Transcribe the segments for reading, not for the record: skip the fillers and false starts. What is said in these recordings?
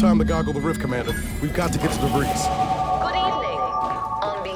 time to goggle the rift, Commander. We've got to get to the breeze. Good evening. On the...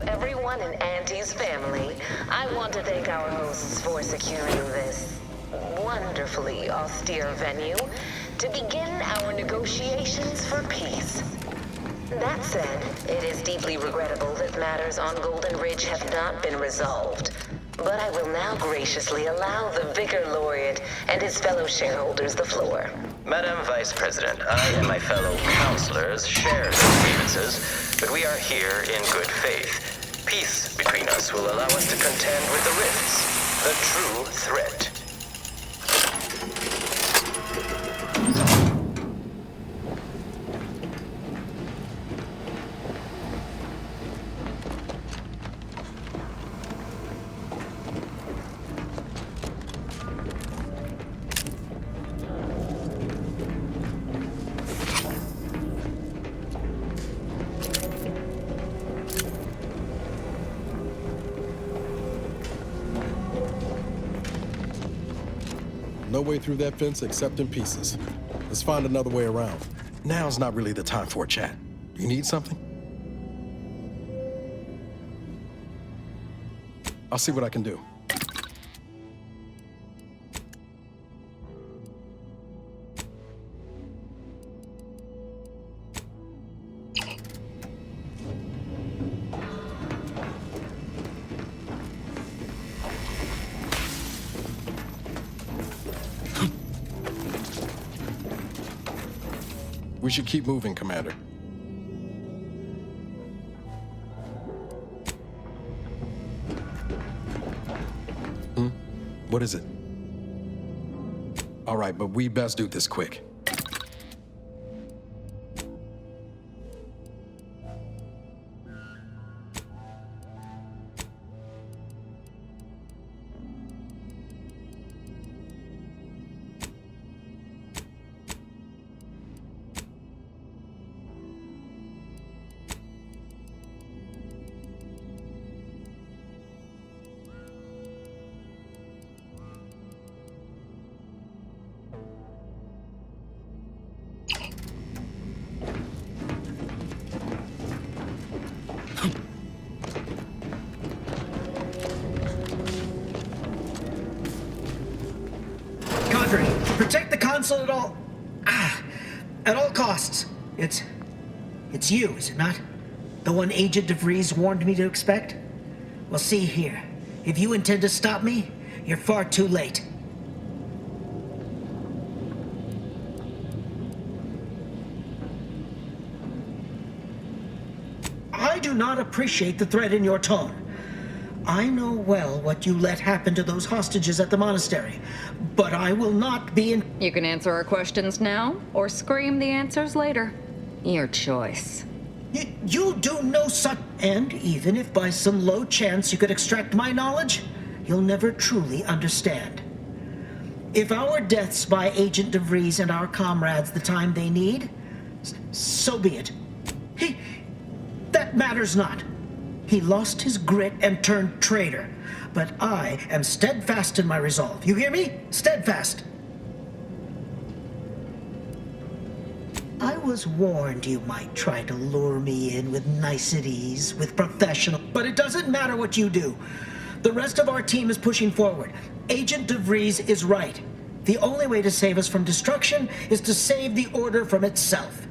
Everyone in Auntie's family, I want to thank our hosts for securing this wonderfully austere venue to begin our negotiations for peace. That said, it is deeply regrettable that matters on Golden Ridge have not been resolved. But I will now graciously allow the Vicar Laureate and his fellow shareholders the floor. Madam Vice President, I and my fellow counselors share the grievances, but we are here in good faith. Peace between us will allow us to contend with the rifts, the true threat. No way through that fence except in pieces. Let's find another way around. Now's not really the time for a chat. You need something? I'll see what I can do. We should keep moving, Commander. What is it? All right, but we best do this quick. Protect the console at all costs. It's you, is it not? The one Agent DeVries warned me to expect? Well, see here. If you intend to stop me, you're far too late. I do not appreciate the threat in your tone. I know well what you let happen to those hostages at the monastery, but I will not be in... You can answer our questions now, or scream the answers later. Your choice. You do no such... And even if by some low chance you could extract my knowledge, you'll never truly understand. If our deaths buy Agent DeVries and our comrades the time they need, so be it. That matters not. He lost his grit and turned traitor. But I am steadfast in my resolve. You hear me? Steadfast. I was warned you might try to lure me in with niceties, with professional... But it doesn't matter what you do. The rest of our team is pushing forward. Agent DeVries is right. The only way to save us from destruction is to save the Order from itself.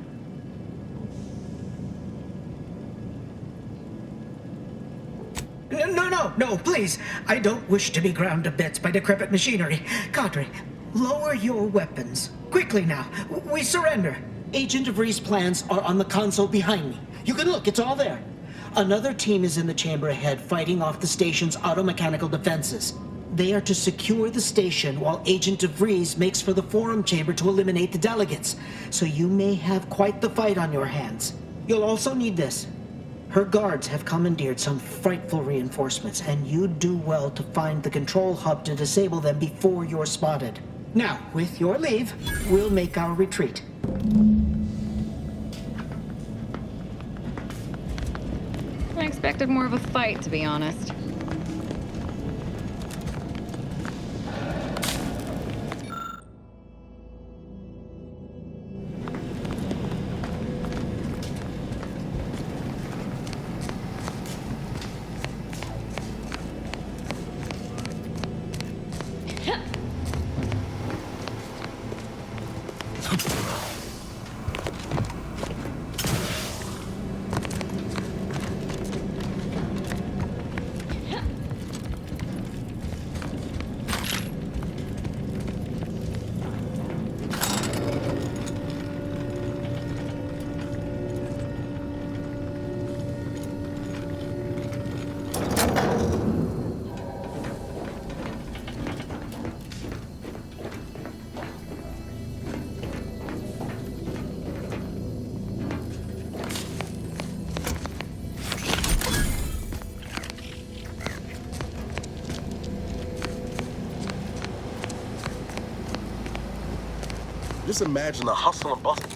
No, please. I don't wish to be ground to bits by decrepit machinery. Cadre, lower your weapons. Quickly now. We surrender. Agent DeVries' plans are on the console behind me. You can look, it's all there. Another team is in the chamber ahead fighting off the station's auto-mechanical defenses. They are to secure the station while Agent DeVries makes for the forum chamber to eliminate the delegates. So you may have quite the fight on your hands. You'll also need this. Her guards have commandeered some frightful reinforcements, and you'd do well to find the control hub to disable them before you're spotted. Now, with your leave, we'll make our retreat. I expected more of a fight, to be honest. Just imagine the hustle and bustle.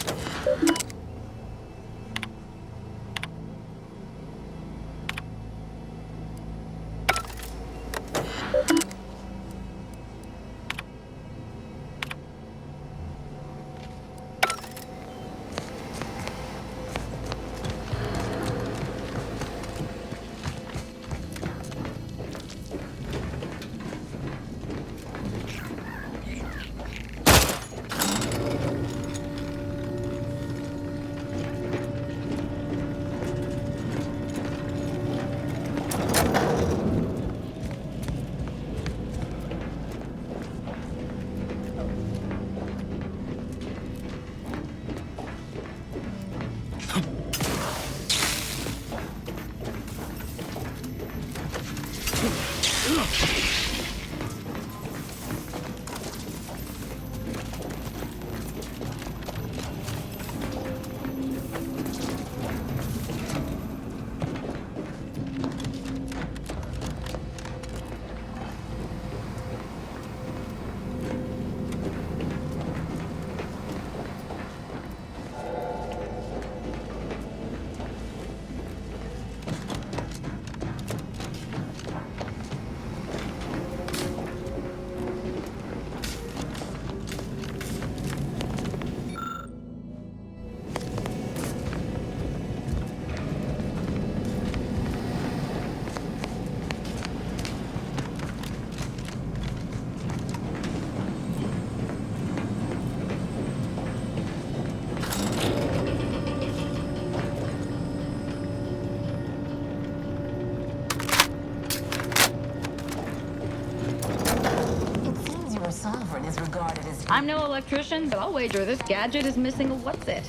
I'm no electrician, but I'll wager this gadget is missing a what's-it.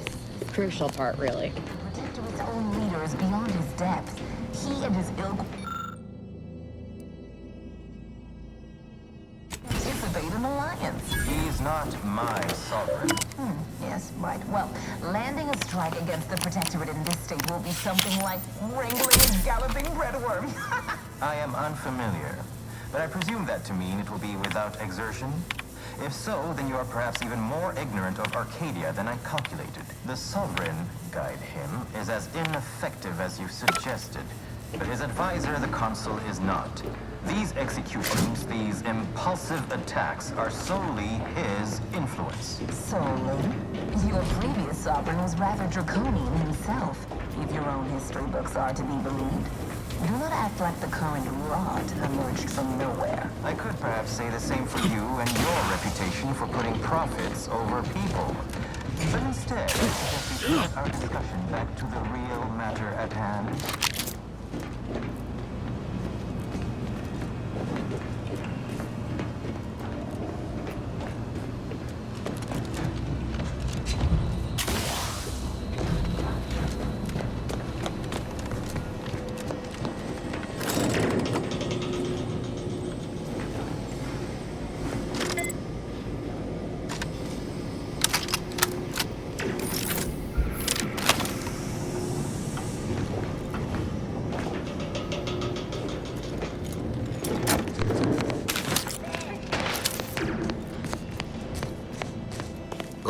Crucial part, really. Protector its own leader is beyond his depth. He and his ilk participate in alliance. He's not my sovereign. Yes, right. Well, landing a strike against the Protectorate in this state will be something like wrangling a galloping breadworm. I am unfamiliar, but I presume that to mean it will be without exertion. If so, then you are perhaps even more ignorant of Arcadia than I calculated. The Sovereign, guide him, is as ineffective as you suggested. But his advisor, the Consul, is not. These executions, these impulsive attacks, are solely his influence. Solely? Your previous sovereign was rather draconian himself, if your own history books are to be believed. Do not act like the current rot emerged from nowhere. I could perhaps say the same for you and your reputation for putting profits over people. But instead, I suggest we put our discussion back to the real matter at hand.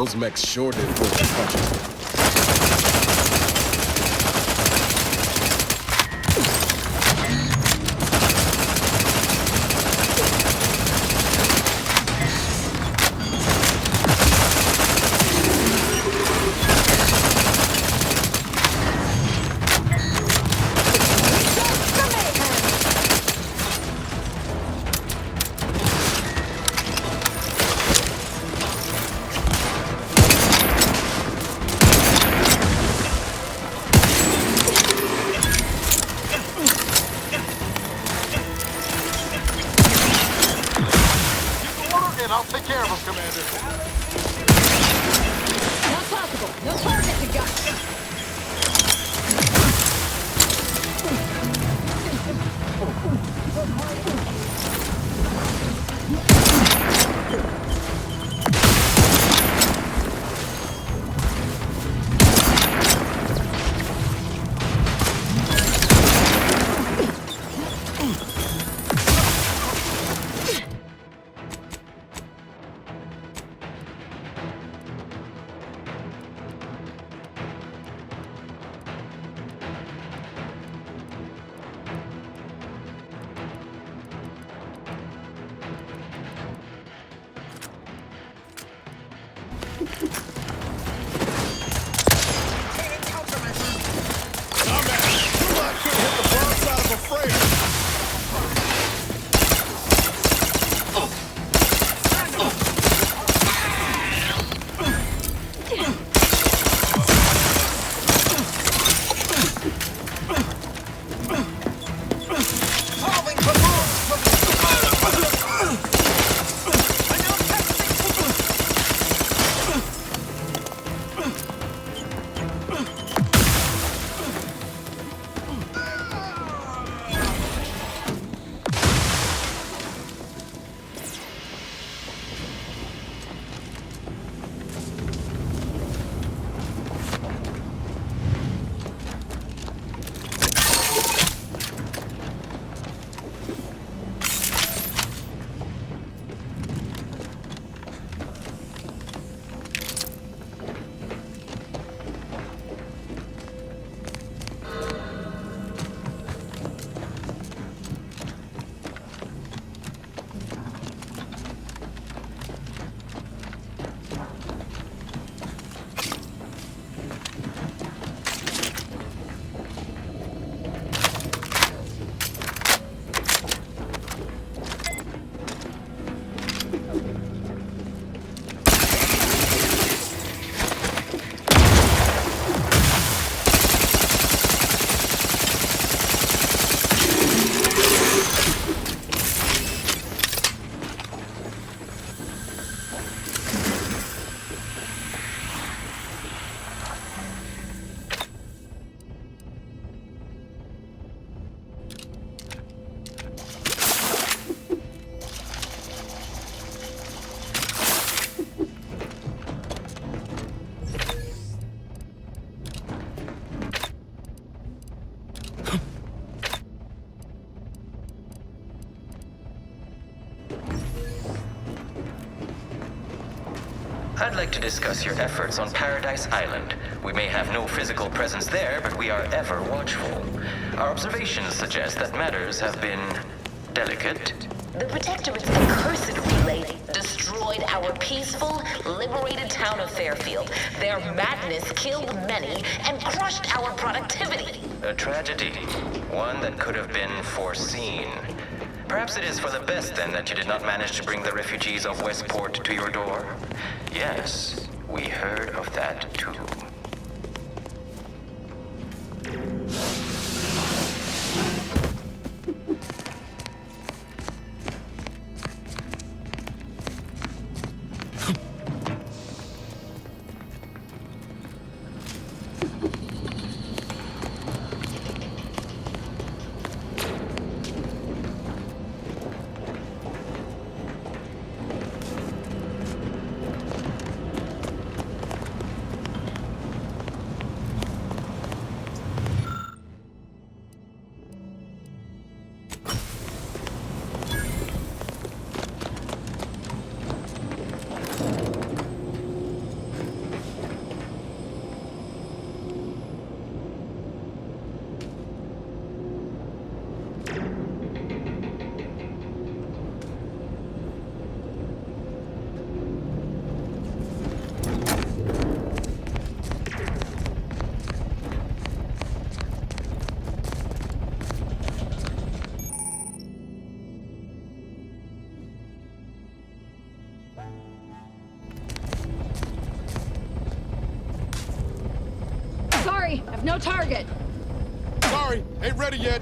Those mechs sure did pull the punches. I'll take care of him, Commander. Not possible. No target to gut. I'd like to discuss your efforts on Paradise Island. We may have no physical presence there, but we are ever watchful. Our observations suggest that matters have been delicate. The Protectorate's accursed relay destroyed our peaceful, liberated town of Fairfield. Their madness killed many and crushed our productivity. A tragedy, one that could have been foreseen. Perhaps it is for the best, then, that you did not manage to bring the refugees of Westport to your door? Yes, we heard of that, too. No target. Sorry, ain't ready yet.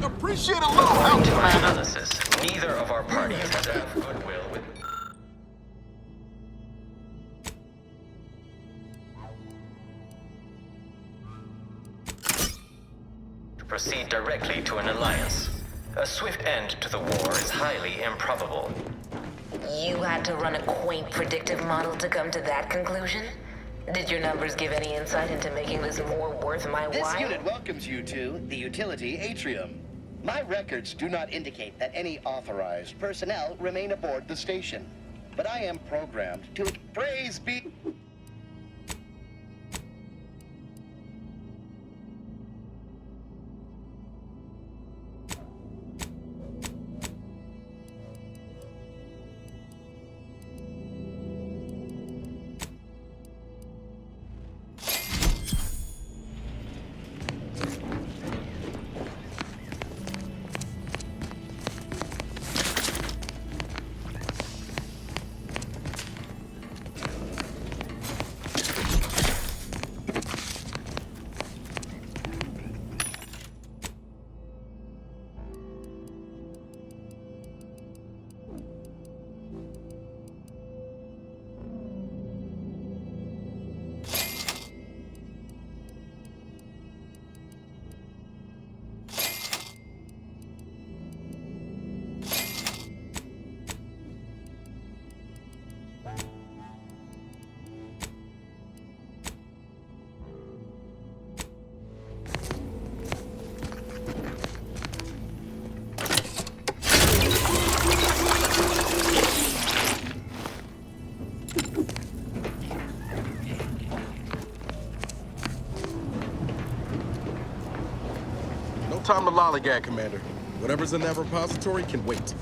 Appreciate a little help, To my Commander. analysis, neither of our parties has enough goodwill with... to proceed directly to an alliance. A swift end to the war is highly improbable. You had to run a quaint predictive model to come to that conclusion? Did your numbers give any insight into making this more worth my This while? unit welcomes you to the utility atrium. My records do not indicate that any authorized personnel remain aboard the station, but I am programmed to praise be... No time to lollygag, Commander. Whatever's in that repository can wait.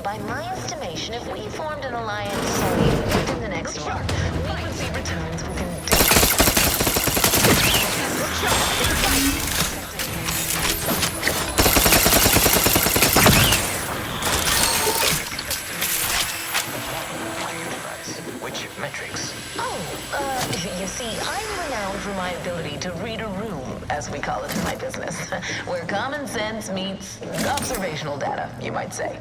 By my estimation, if we formed an alliance within the next year, we would see returns within Which metrics? You see, I'm renowned for my ability to read a room, as we call it in my business, where common sense meets observational data, you might say.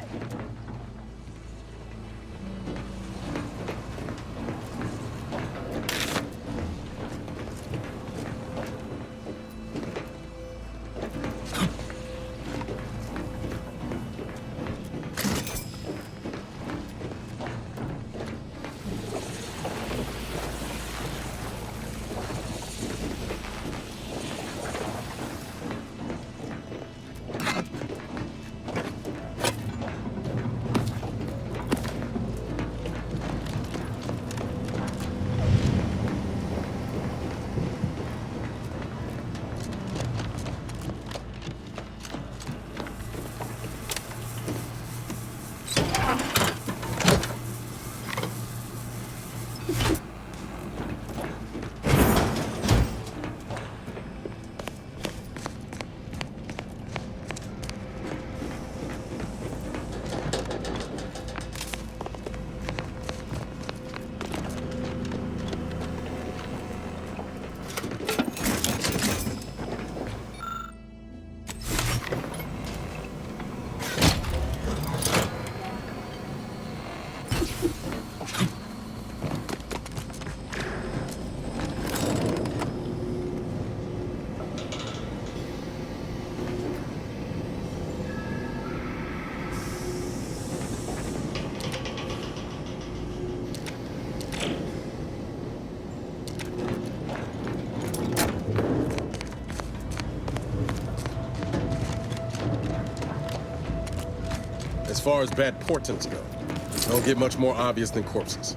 far as bad portents go, don't get much more obvious than corpses.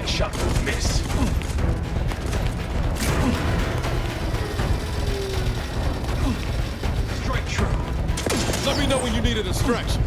Shot will miss. Strike true. Let me know when you need a distraction.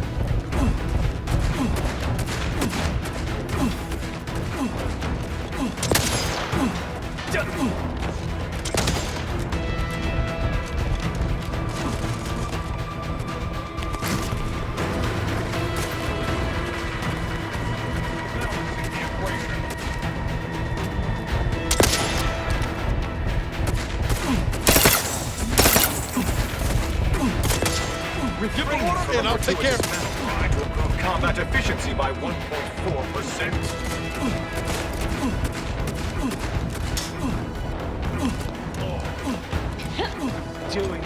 Give the order and I'll take care of it. To improve combat efficiency by 1.4%. Do it.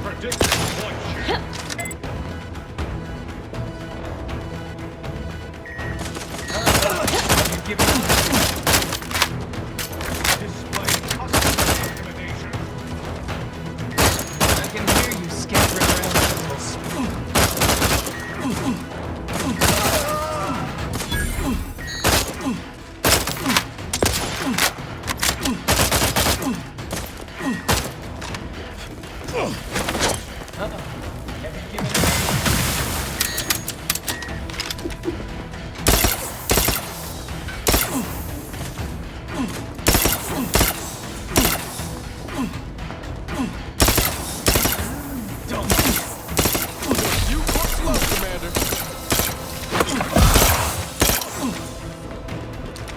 Predicted point shoot. Give it.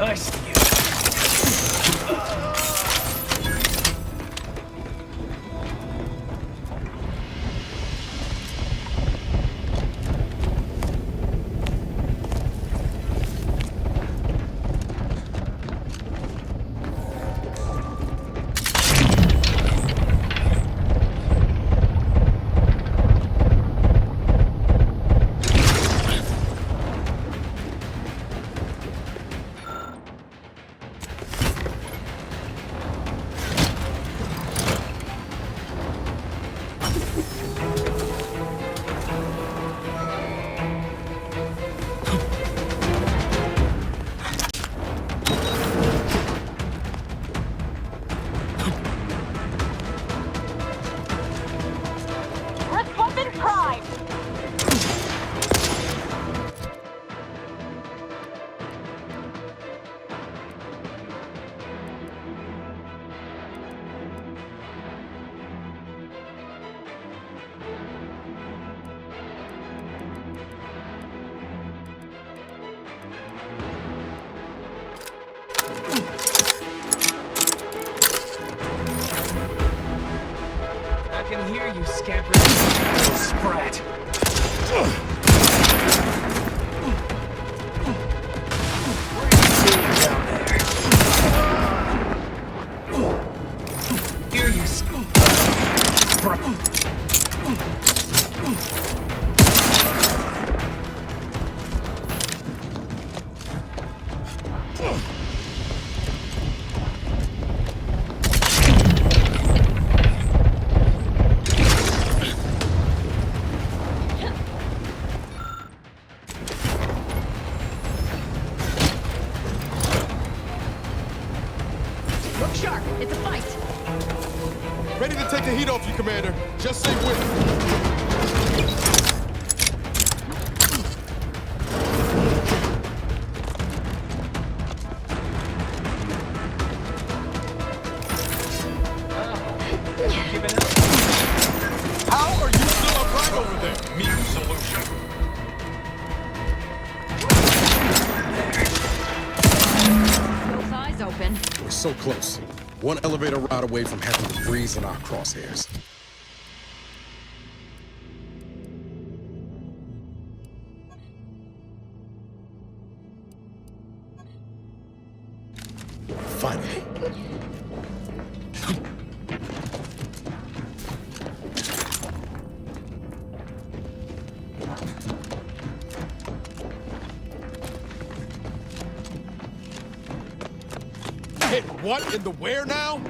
I see you. I can hear you scampering. Sprat. Down there. Hear you sprat. It's a fight. Ready to take the heat off you, Commander. Just say when. How are you still upright over there? Meet solution. Both eyes open. We're so close. One elevator ride away from having to freeze in our crosshairs. Finally. Hit what in the where now?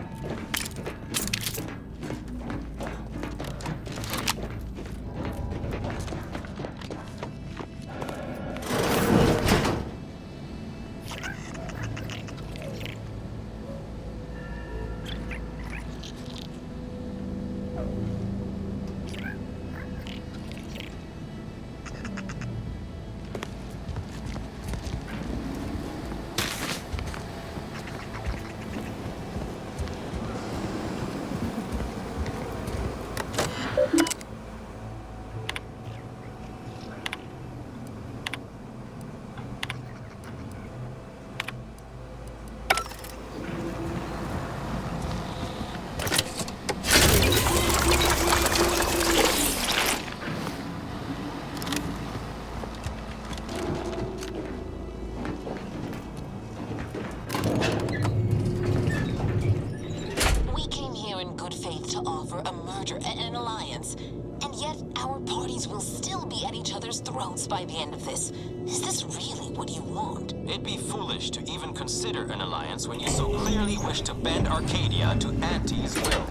By the end of this. Is this really what you want? It'd be foolish to even consider an alliance when you so clearly wish to bend Arcadia to Auntie's will.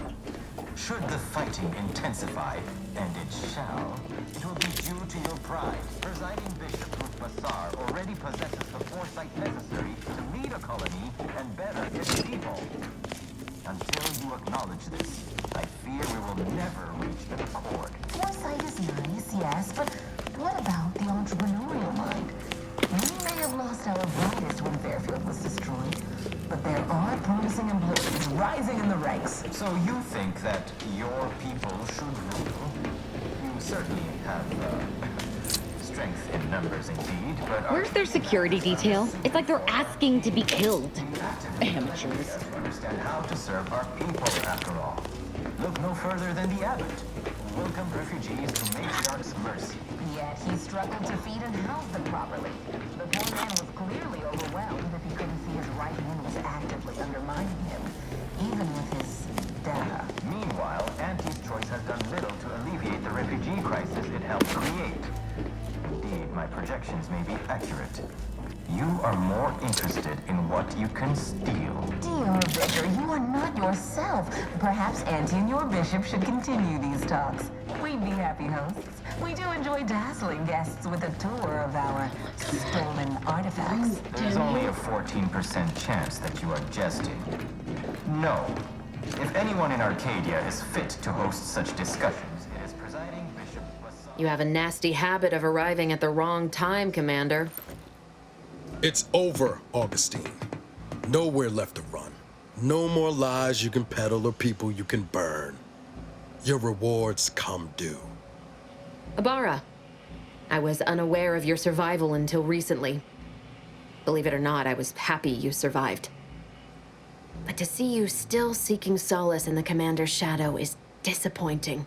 Should the fighting intensify, and it shall, it will be due to your pride. Presiding Bishop Ruth Bassar already possesses the foresight necessary to lead a colony and better its people. Until you acknowledge this, I fear we will never reach an accord. Foresight is nice, yes, but what about the entrepreneurial mind? We may have lost our brightest when Fairfield was destroyed, but there are promising employees rising in the ranks. So you think that your people should rule? You certainly have strength in numbers indeed, but... Where's their security detail? It's like they're asking to be killed. Amateurs. Understand how to serve our people, after all. Look no further than the abbot. Welcome refugees to Matriarch's mercy. Yet he struggled to feed and house them properly. The poor man was clearly overwhelmed if he couldn't see his right hand was actively undermining him, even with his data. Meanwhile, Auntie's choice has done little to alleviate the refugee crisis it helped create. Indeed, my projections may be accurate. You are more interested in what you can steal. Dear Vicar, you are not yourself. Perhaps Auntie and your bishop should continue these talks. We'd be happy hosts. We do enjoy dazzling guests with a tour of our stolen artifacts. There's only a 14% chance that you are jesting. No. If anyone in Arcadia is fit to host such discussions, it is presiding Bishop Bassar. You have a nasty habit of arriving at the wrong time, Commander. It's over, Augustine. Nowhere left to run. No more lies you can peddle or people you can burn. Your rewards come due. Ibarra, I was unaware of your survival until recently. Believe it or not, I was happy you survived. But to see you still seeking solace in the Commander's shadow is disappointing.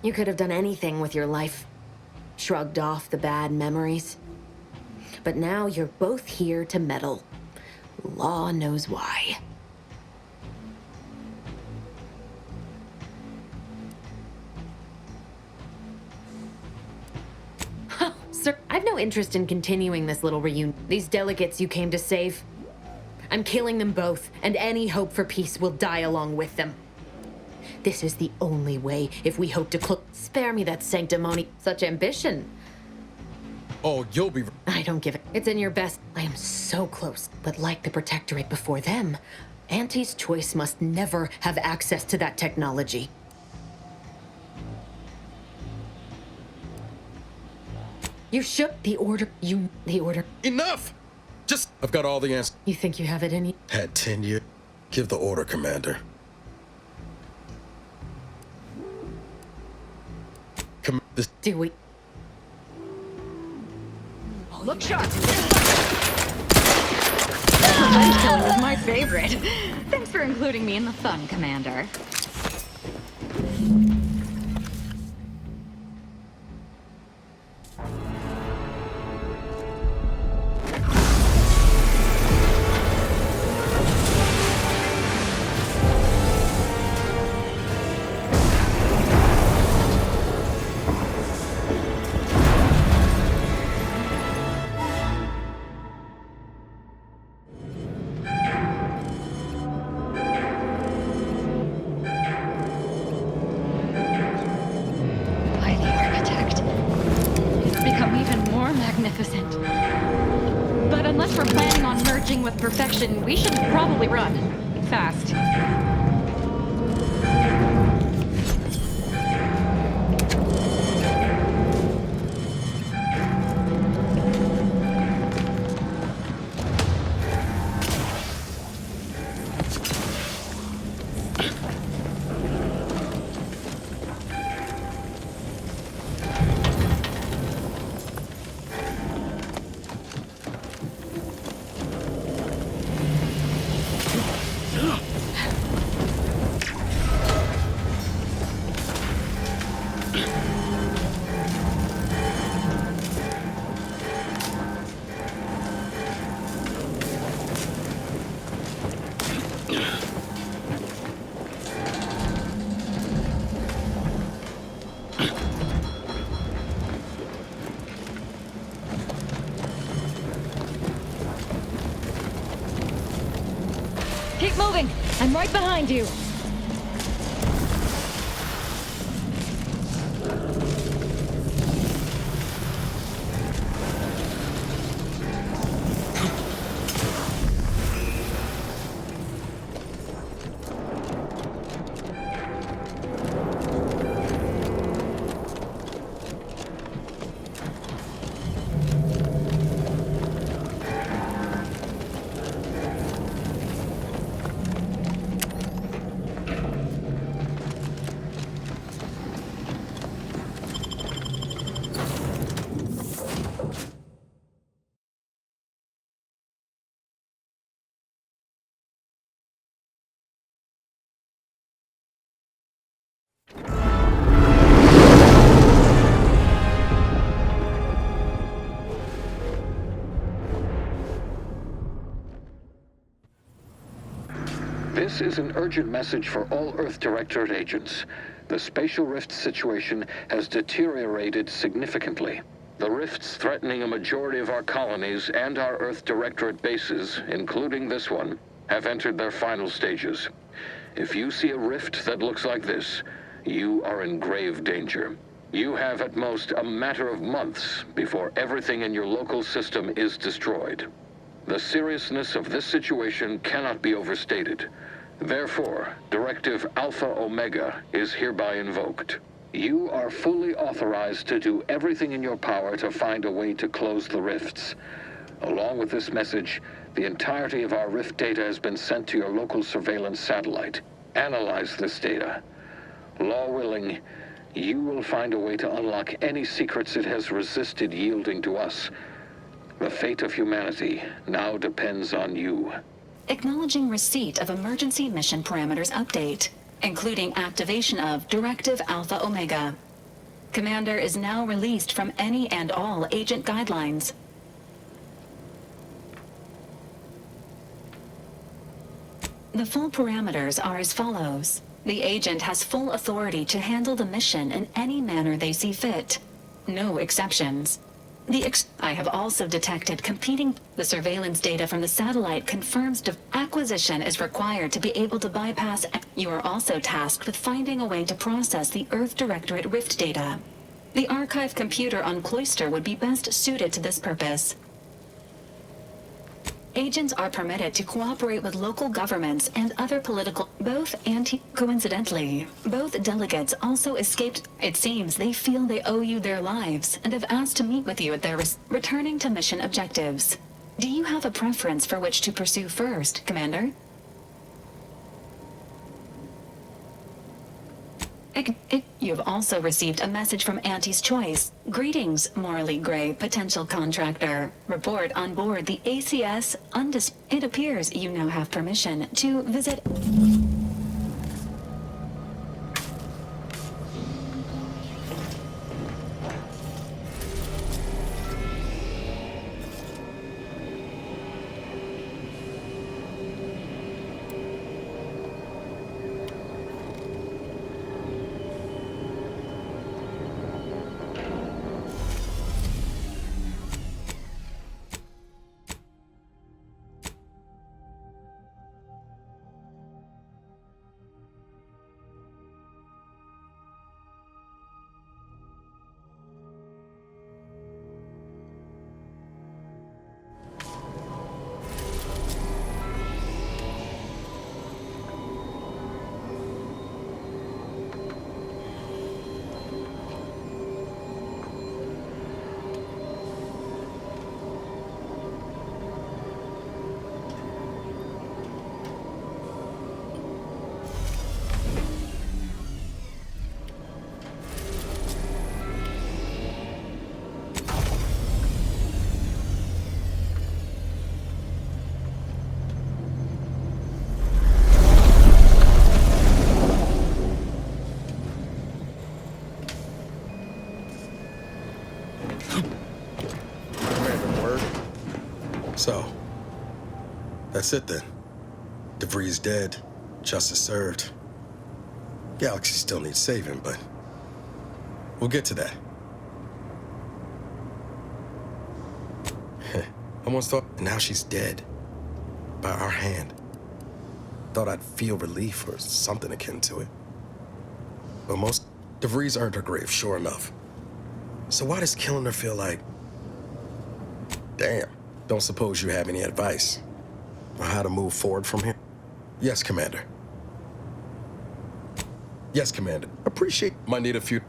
You could have done anything with your life. Shrugged off the bad memories. But now you're both here to meddle. Law knows why. Sir, I've no interest in continuing this little reunion. These delegates you came to save, I'm killing them both, and any hope for peace will die along with them. This is the only way if we hope to spare me that sanctimony. Such ambition. Oh, you'll be... I don't give it. It's in your best. I am so close, but like the Protectorate before them, Auntie's choice must never have access to that technology. You shook the order. The order. Enough! I've got all the answers. You think you have it in you? Had 10 years. Give the order, Commander. Do we? Look sharp! Lens killing was my favorite. Thanks for including me in the fun, Commander. With perfection, we should probably run. Fast. Keep moving! I'm right behind you! This is an urgent message for all Earth Directorate agents. The spatial rift situation has deteriorated significantly. The rifts threatening a majority of our colonies and our Earth Directorate bases, including this one, have entered their final stages. If you see a rift that looks like this, you are in grave danger. You have at most a matter of months before everything in your local system is destroyed. The seriousness of this situation cannot be overstated. Therefore, Directive Alpha Omega is hereby invoked. You are fully authorized to do everything in your power to find a way to close the rifts. Along with this message, the entirety of our rift data has been sent to your local surveillance satellite. Analyze this data. Law willing, you will find a way to unlock any secrets it has resisted yielding to us. The fate of humanity now depends on you. Acknowledging receipt of emergency mission parameters update, including activation of Directive Alpha Omega. Commander is now released from any and all agent guidelines. The full parameters are as follows. The agent has full authority to handle the mission in any manner they see fit. No exceptions. I have also detected competing. The surveillance data from the satellite confirms acquisition is required to be able to bypass. You are also tasked with finding a way to process the Earth Directorate Rift data. The archive computer on Cloister would be best suited to this purpose. agents are permitted to cooperate with local governments and other political... Coincidentally, both delegates also escaped. It seems they feel they owe you their lives and have asked to meet with you at their returning to mission objectives. Do you have a preference for which to pursue first, Commander? You've also received a message from Auntie's Choice. Greetings, morally gray potential contractor. Report on board the ACS It appears you now have permission to visit... So, that's it then. DeVries dead, justice served. Galaxy still needs saving, but we'll get to that. I once thought, now she's dead. By our hand. Thought I'd feel relief or something akin to it. But DeVries earned her grave, sure enough. So why does killing her feel like... Damn. Don't suppose you have any advice on how to move forward from here? Yes, Commander. Yes, Commander. Appreciate... Might need a few...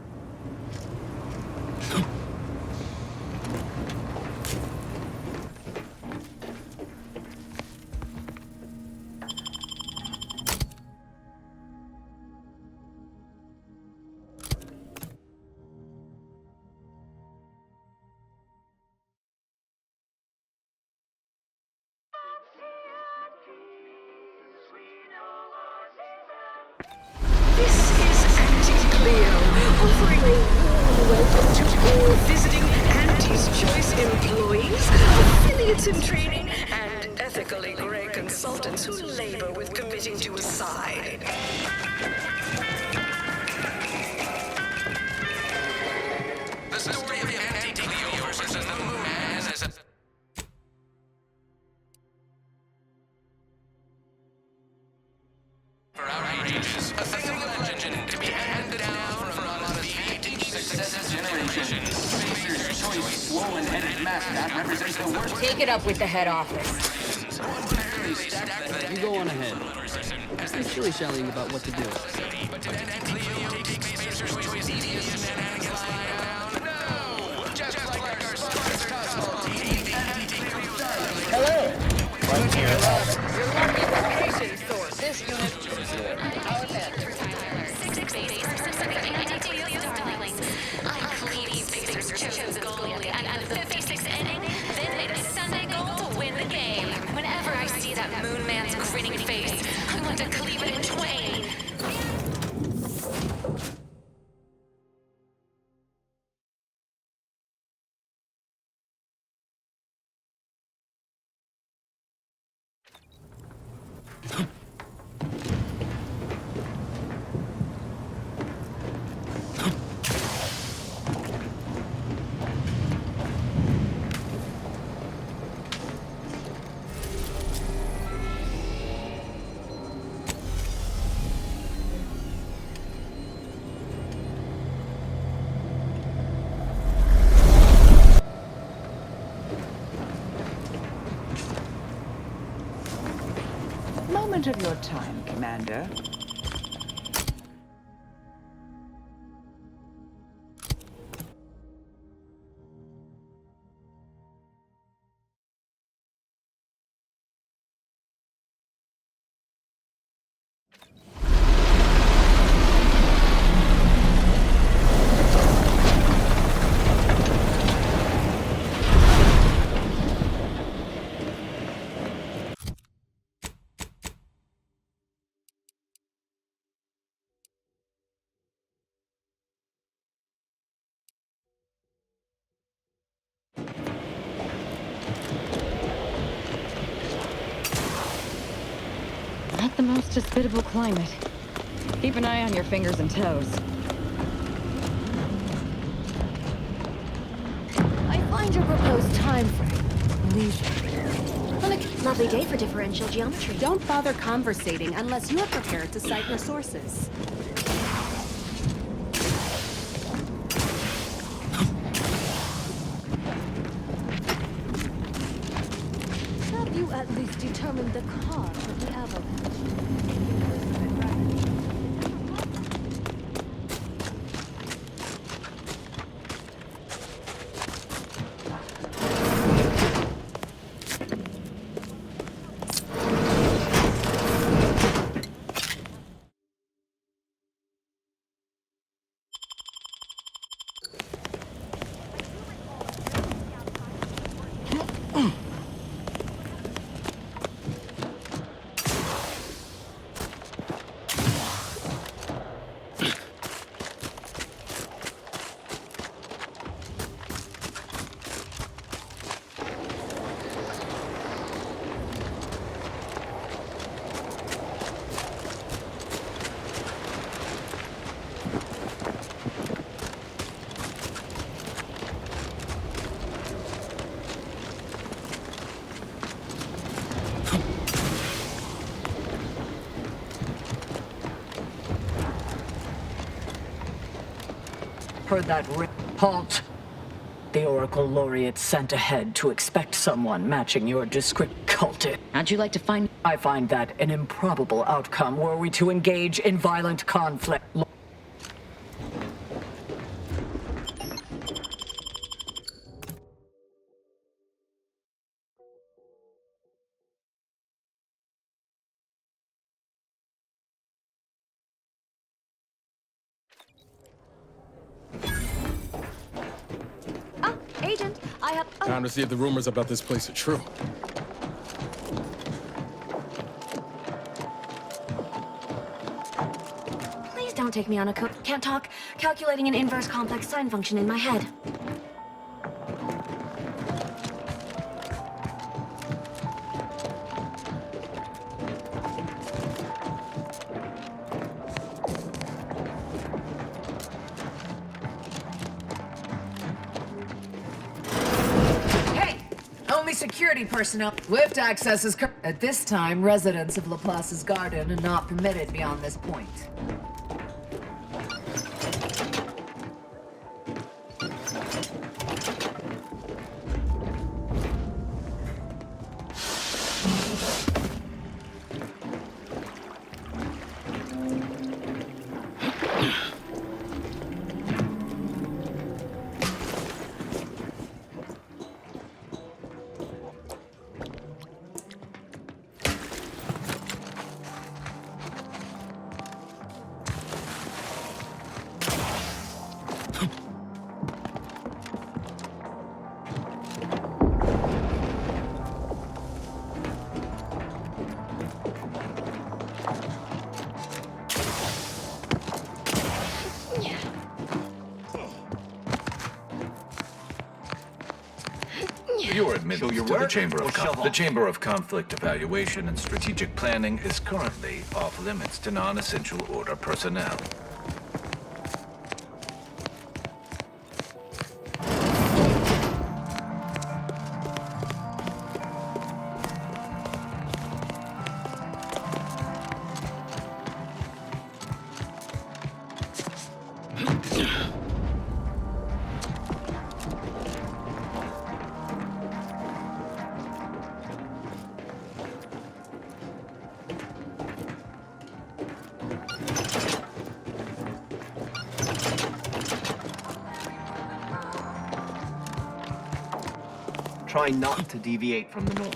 Offering a warm welcome to all visiting Auntie's Choice employees, affiliates in training, and ethically gray consultants who labor with committing to a side. The story of Auntie Cleo versus the Moon Man is a... For our ages, a thing of legend to be handed down from one of the 18 successive generations. Spacer's Choice swollen-headed mascot represents the worst... Take it up with the head office. You go on ahead. I'm shilly-shallying about what to do. Hello. Your location source. This unit. Our men. Chose goalie at the 56th inning, then made a Sunday goal to win the game. Whenever I see that Moon Man's grinning face, I want to cleave it in twain. moment of your time, Commander. Not the most hospitable climate. Keep an eye on your fingers and toes. I find your proposed time frame leisure. Lovely day for differential geometry. Don't bother conversating unless you're prepared to cite your sources. Have you at least determined the cause of the avalanche? Heard that halt! The Oracle Laureate sent ahead to expect someone matching your description. Cultic. How'd you like to find? I find that an improbable outcome were we to engage in violent conflict. Agent, I have... Time to see if the rumors about this place are true. Please don't take me on a cook. Can't talk. Calculating an inverse complex sine function in my head. Security personnel. Lift access is at this time, residents of Laplace's garden are not permitted beyond this point. You're admitted to the Chamber of Conflict Evaluation and Strategic Planning is currently off limits to non-essential order personnel. Try not to deviate from the norm.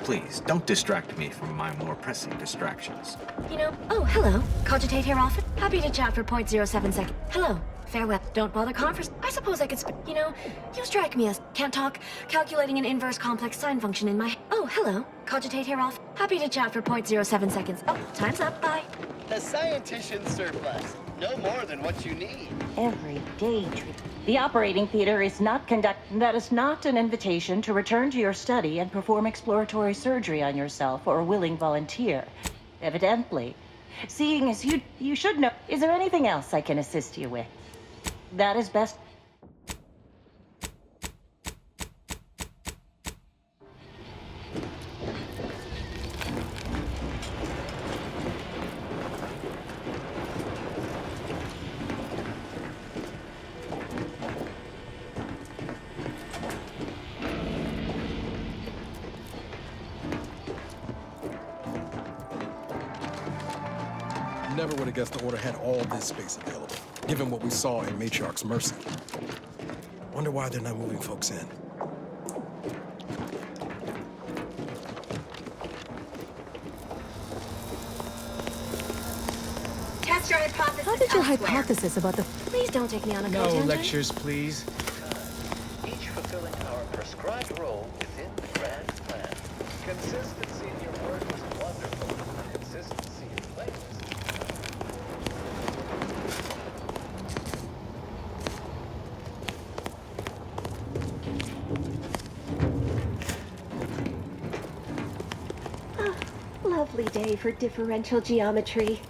Please, don't distract me from my more pressing distractions. You know, oh, hello. Cogitate here often? Happy to chat for 0.07 seconds. Hello. Farewell. Don't bother conference. I suppose I could you know, you strike me as can't talk, calculating an inverse complex sine function in my... Oh, hello. Cogitate here off. Happy to chat for 0.07 seconds. Oh, time's up. Bye. The scientician surplus. No more than what you need. Every day treat. The operating theater is not That is not an invitation to return to your study and perform exploratory surgery on yourself or a willing volunteer. Evidently. Seeing as you should know. Is there anything else I can assist you with? That is best. Never would have guessed the Order had all this space available, given what we saw in Matriarch's Mercy. Wonder why they're not moving folks in. Test your hypothesis. How did your elsewhere. hypothesis about the... Please don't take me on a No tangent. lectures, please. Each fulfilling our prescribed role within the grand plan. Consistency in your work is wonderful. Consistency in playlist. Lovely day for differential geometry.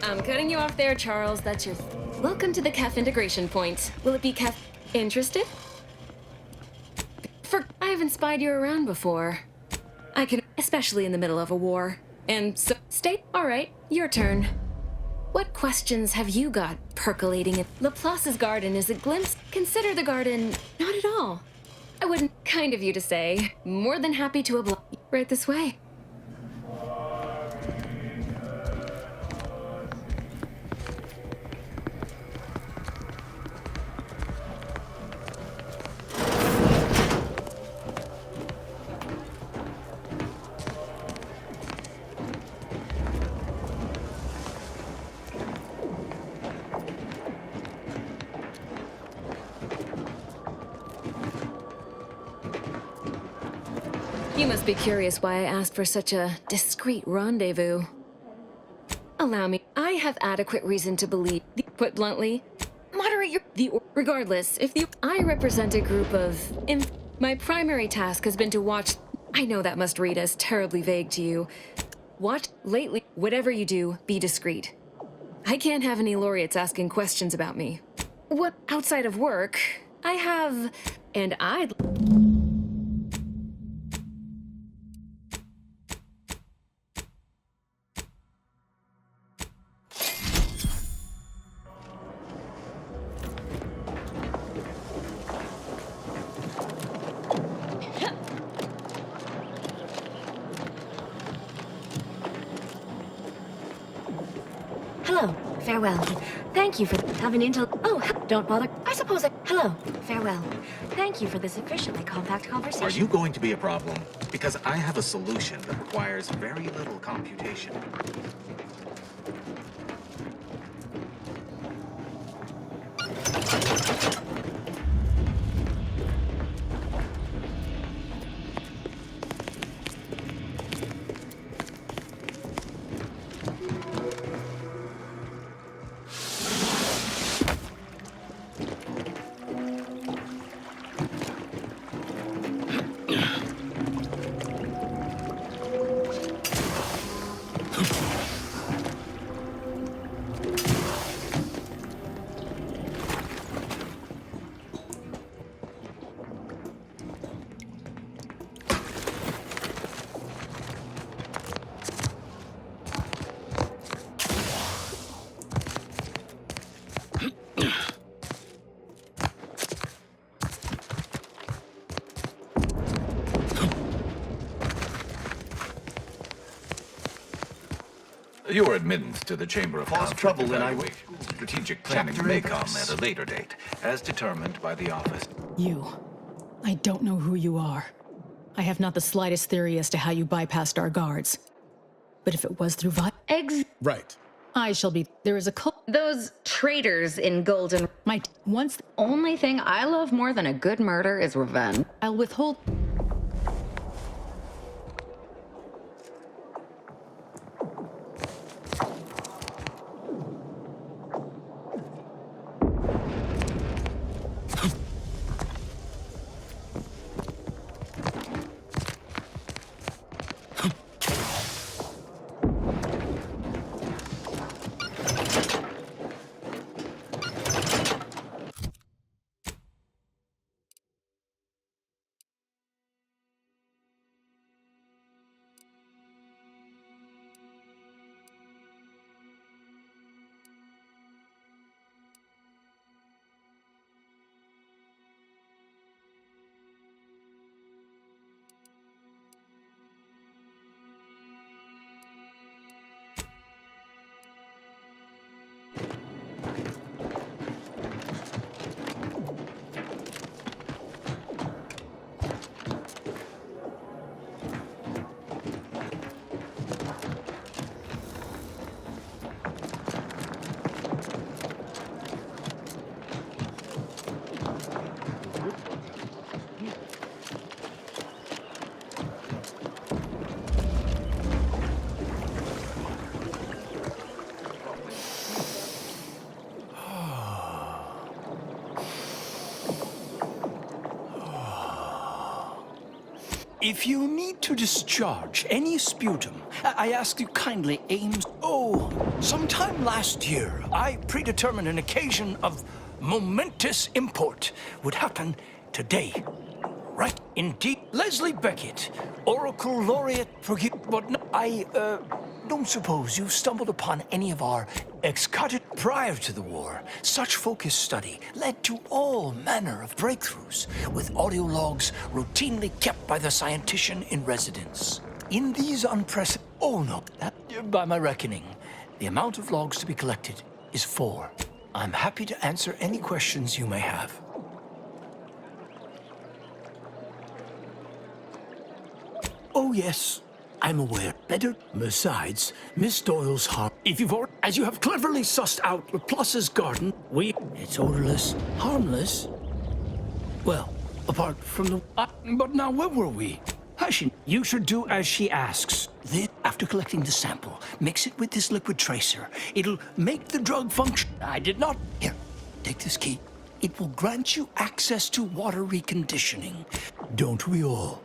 I'm cutting you off there, Charles. That's your... Welcome to the CAF integration point. Will it be CAF... Interested? I've inspired you around before. I can... Especially in the middle of a war. And so... Stay... Alright, your turn. What questions have you got percolating in... Laplace's garden is a glimpse... Consider the garden... Not at all. I wouldn't... Kind of you to say. More than happy to oblige... Right this way. You must be curious why I asked for such a discreet rendezvous. Allow me. I have adequate reason to believe, put bluntly, moderate your... Regardless, if I represent a group of... My primary task has been to watch... I know that must read as terribly vague to you. Watch lately. Whatever you do, be discreet. I can't have any laureates asking questions about me. What outside of work, I have... And I'd... Hello. Farewell. Thank you for having intel. Oh, don't bother. I suppose I... Hello. Farewell. Thank you for this efficiently compact conversation. Are you going to be a problem? Because I have a solution that requires very little computation. Your admittance to the Chamber of Cause Conflict trouble when I Evaluation. Strategic planning may come at a later date, as determined by the office. You. I don't know who you are. I have not the slightest theory as to how you bypassed our guards. But if it was through Right. I shall be. There is a Those traitors in golden. Once. Only thing I love more than a good murder is revenge. I'll withhold. If you need to discharge any sputum, I ask you kindly aim... Oh, sometime last year, I predetermined an occasion of momentous import would happen today. Right, indeed. Leslie Beckett, Oracle Laureate, but no, I don't suppose you've stumbled upon any of our excutted prior to the war. Such focused study led to all manner of breakthroughs, with audio logs routinely kept by the scientician in residence. In these unprecedented... Oh no, by my reckoning, the amount of logs to be collected is 4. I'm happy to answer any questions you may have. Oh, yes, I'm aware. Better, besides, Miss Doyle's heart. If you've already, as you have cleverly sussed out Laplace's garden, it's odorless, harmless. Well, apart from the... but now, where were we? You should do as she asks. Then, after collecting the sample, mix it with this liquid tracer. It'll make the drug function. I did not... Here, take this key. It will grant you access to water reconditioning. Don't we all?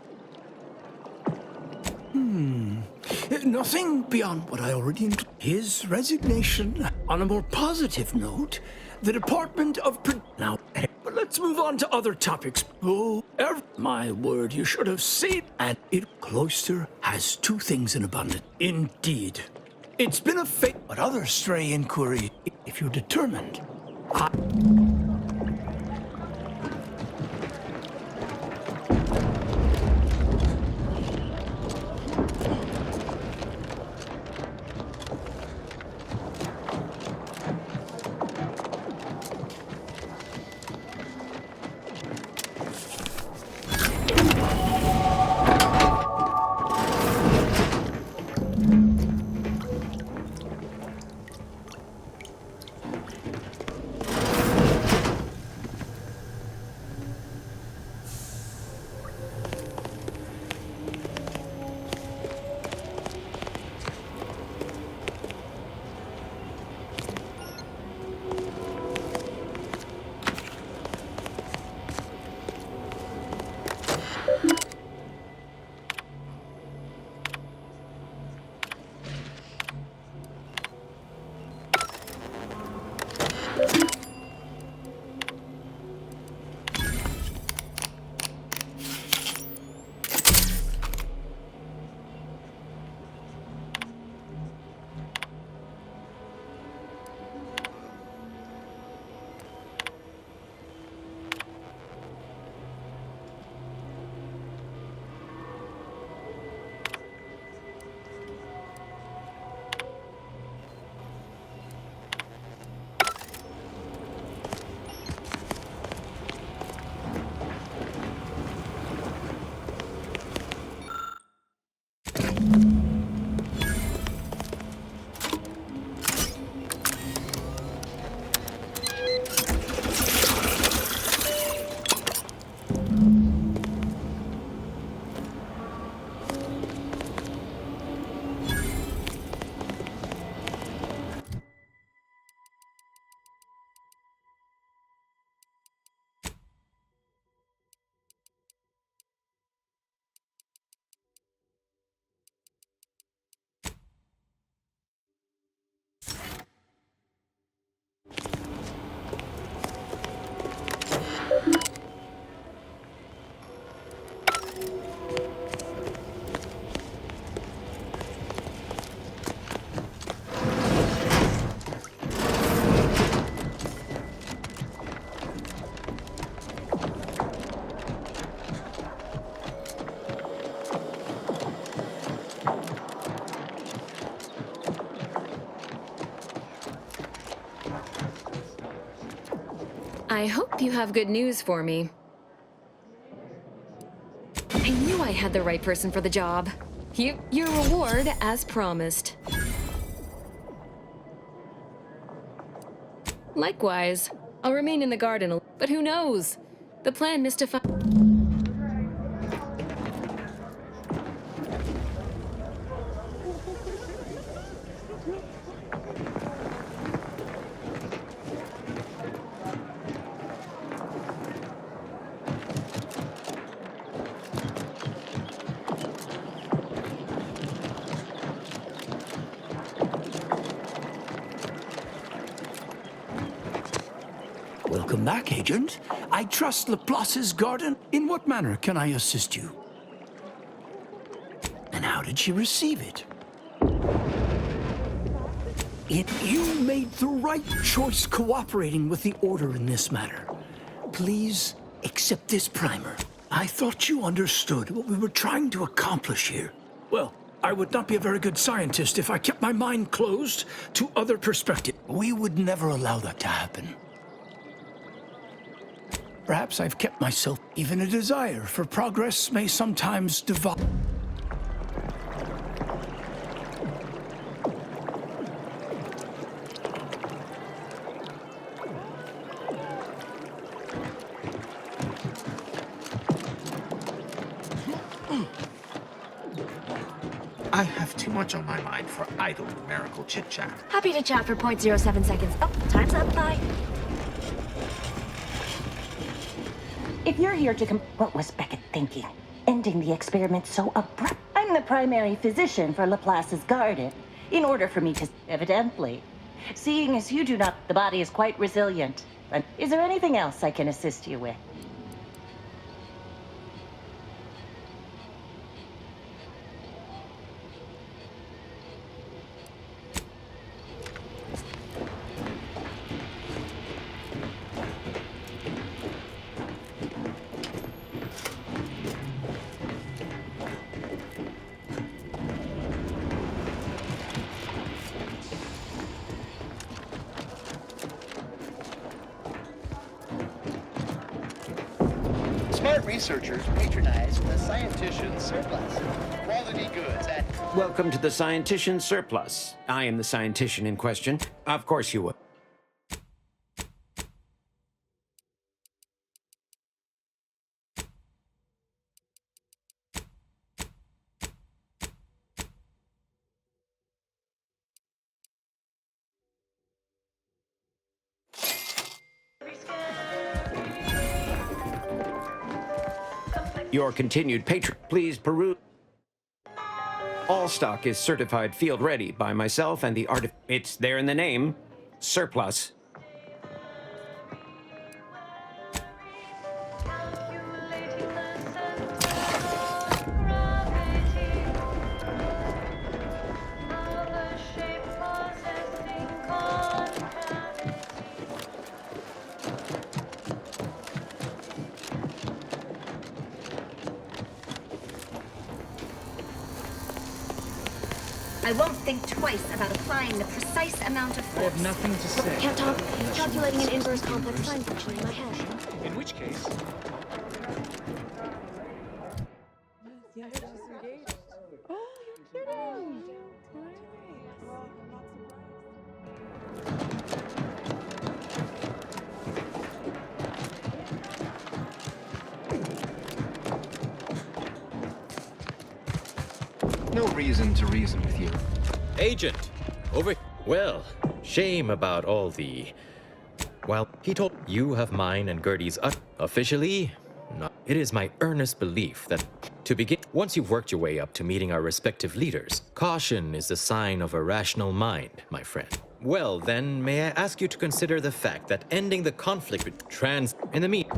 Nothing beyond what I already... His resignation. On a more positive note, the Department of... Now, but let's move on to other topics. Oh, my word, you should have seen. And Cloister has 2 things in abundance. Indeed. It's been a fate, but other stray inquiry, if you're determined. I hope you have good news for me. I knew I had the right person for the job. Your reward, as promised. Likewise, I'll remain in the garden, but who knows? The plan mystifies. Welcome back, Agent. I trust Laplace's garden. In what manner can I assist you? And how did she receive it? You made the right choice cooperating with the Order in this matter. Please accept this primer. I thought you understood what we were trying to accomplish here. Well, I would not be a very good scientist if I kept my mind closed to other perspectives. We would never allow that to happen. Perhaps I've kept myself. Even a desire for progress may sometimes devolve. I have too much on my mind for idle numerical chit-chat. Happy to chat for 0.07 seconds. Oh, time's up. Bye. If you're here to what was Beckett thinking? Ending the experiment so abrupt. I'm the primary physician for Laplace's garden. In order for me to, evidently. Seeing as you do not, the body is quite resilient. Is there anything else I can assist you with? Smart researchers patronize the scientician's surplus. Quality goods at... Welcome to the Scientician's Surplus. I am the scientician in question. Of course you would. Your continued patron, please peruse. All stock is certified field ready by myself and the It's there in the name, surplus. I won't think twice about applying the precise amount of force. I have nothing to say. Can't talk. Calculating an inverse complex sine function in my head. In which case... No reason to reason with you. Agent! Over... Well, shame about all the... Well, he told you have mine and Gertie's officially... No. It is my earnest belief that, to begin, once you've worked your way up to meeting our respective leaders, caution is the sign of a rational mind, my friend. Well, then, may I ask you to consider the fact that ending the conflict with in the meet...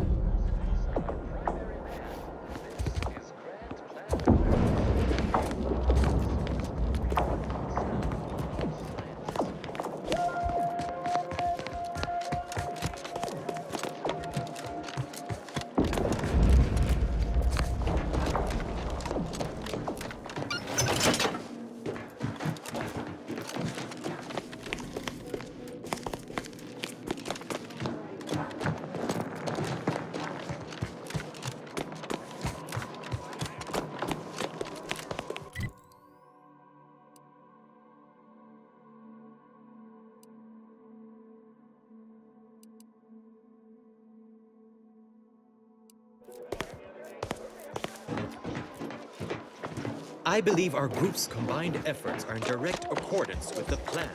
I believe our group's combined efforts are in direct accordance with the plan.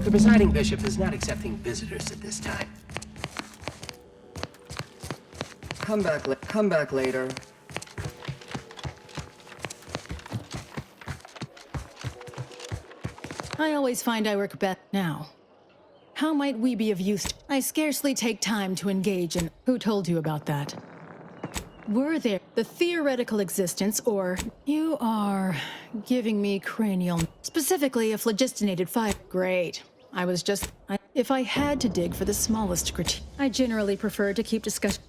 The presiding bishop is not accepting visitors at this time. Come back later. I always find I work best now. How might we be of use? I scarcely take time to engage in. Who told you about that? Were there the theoretical existence, or you are giving me cranial, specifically a phlogistinated fire? Great. I was just. If I had to dig for the smallest critique, I generally prefer to keep discussion.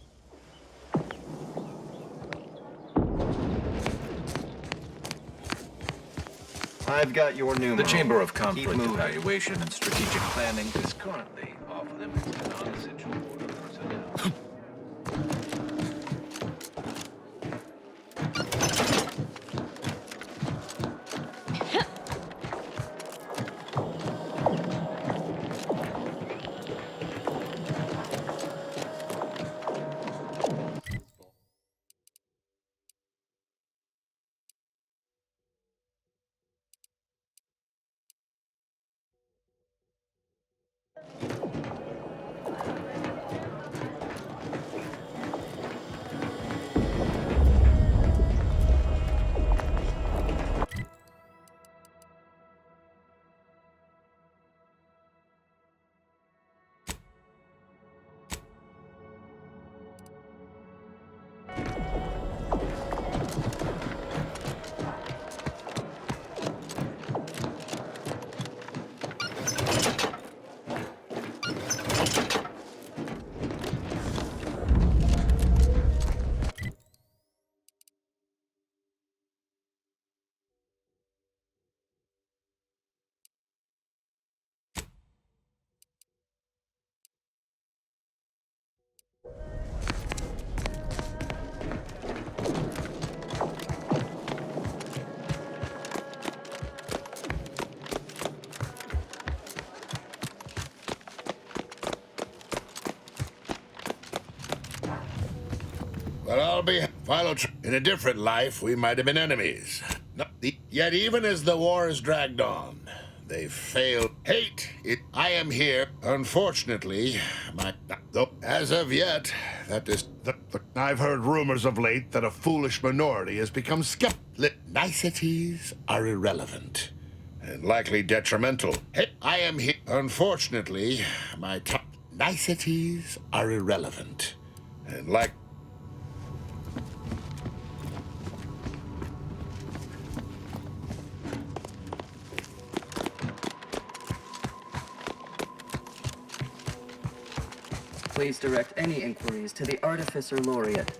I've got your numeral. The Chamber of Conflict Evaluation and Strategic Planning is currently off limits to non-essential border personnel. But I'll be in a different life, we might have been enemies. Yet even as the war has dragged on, they failed. Hate it. I am here. Unfortunately, as of yet, that is. I've heard rumors of late that a foolish minority has become skeptical. Niceties are irrelevant and likely detrimental. I am here. Unfortunately, my niceties are irrelevant and like. Please direct any inquiries to the Artificer Laureate.